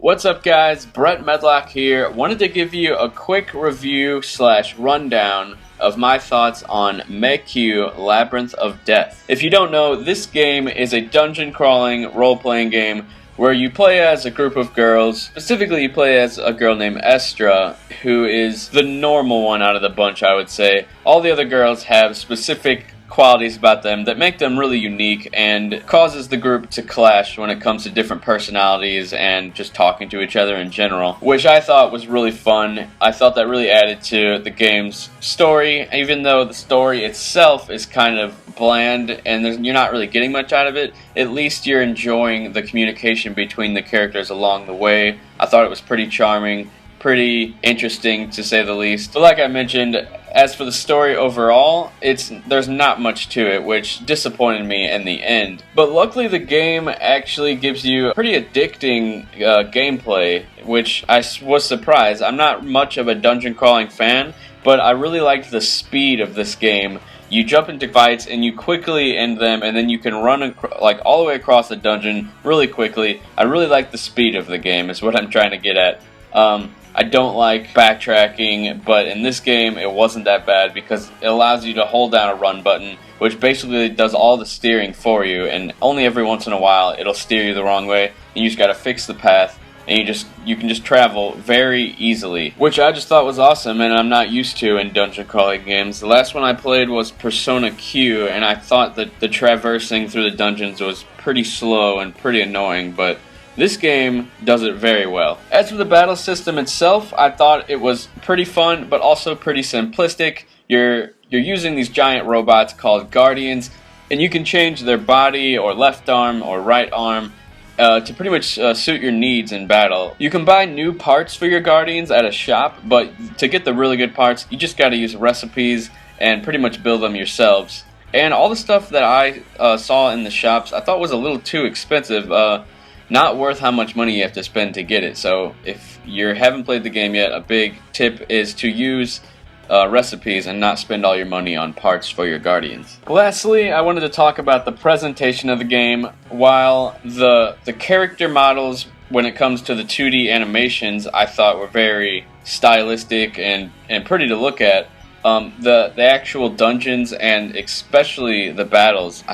What's up guys, Brett Medlock here. Wanted to give you a quick review / rundown of my thoughts on MeiQ, Labyrinth of Death. If you don't know, this game is a dungeon crawling role-playing game where you play as a group of girls. Specifically, you play as a girl named Estra, who is the normal one out of the bunch, I would say. All the other girls have specific qualities about them that make them really unique and causes the group to clash when it comes to different personalities and just talking to each other in general, which I thought was really fun. I thought that really added to the game's story, even though the story itself is kind of bland and you're not really getting much out of it. At least you're enjoying the communication between the characters along the way. I thought it was pretty charming, pretty interesting to say the least. But like I mentioned, as for the story overall, there's not much to it, which disappointed me in the end. But luckily the game actually gives you pretty addicting gameplay, which I was surprised. I'm not much of a dungeon crawling fan, but I really liked the speed of this game. You jump into fights and you quickly end them, and then you can run like all the way across the dungeon really quickly. I really like the speed of the game is what I'm trying to get at. I don't like backtracking, but in this game it wasn't that bad because it allows you to hold down a run button, which basically does all the steering for you, and only every once in a while it'll steer you the wrong way, and you just gotta fix the path, and you can just travel very easily, which I just thought was awesome and I'm not used to in dungeon crawling games. The last one I played was Persona Q, and I thought that the traversing through the dungeons was pretty slow and pretty annoying, but this game does it very well. As for the battle system itself, I thought it was pretty fun, but also pretty simplistic. You're using these giant robots called Guardians, and you can change their body or left arm or right arm to pretty much suit your needs in battle. You can buy new parts for your Guardians at a shop, but to get the really good parts, you just gotta use recipes and pretty much build them yourselves. And all the stuff that I saw in the shops, I thought was a little too expensive. Not worth how much money you have to spend to get it. So if you haven't played the game yet, a big tip is to use recipes and not spend all your money on parts for your Guardians. Lastly, I wanted to talk about the presentation of the game. While the character models, when it comes to the 2D animations, I thought were very stylistic and pretty to look at, the actual dungeons and especially the battles,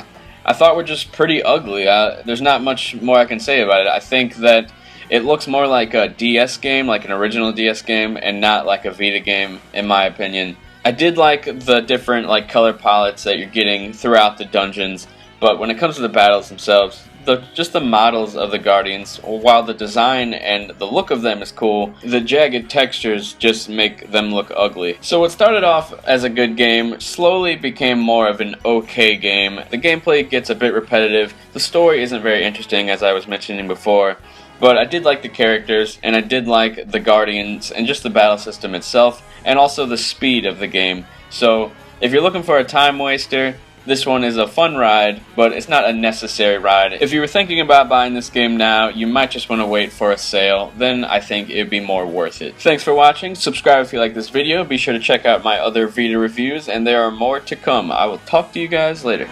I thought were just pretty ugly. There's not much more I can say about it. I think that it looks more like a DS game, like an original DS game, and not like a Vita game, in my opinion. I did like the different color palettes that you're getting throughout the dungeons, but when it comes to the battles themselves, just the models of the Guardians, while the design and the look of them is cool, the jagged textures just make them look ugly. So what started off as a good game slowly became more of an okay game. The gameplay gets a bit repetitive, the story isn't very interesting as I was mentioning before, but I did like the characters, and I did like the Guardians, and just the battle system itself, and also the speed of the game. So if you're looking for a time waster, this one is a fun ride, but it's not a necessary ride. If you were thinking about buying this game now, you might just want to wait for a sale, then I think it'd be more worth it. Thanks for watching, subscribe if you like this video, be sure to check out my other Vita reviews, and there are more to come. I will talk to you guys later.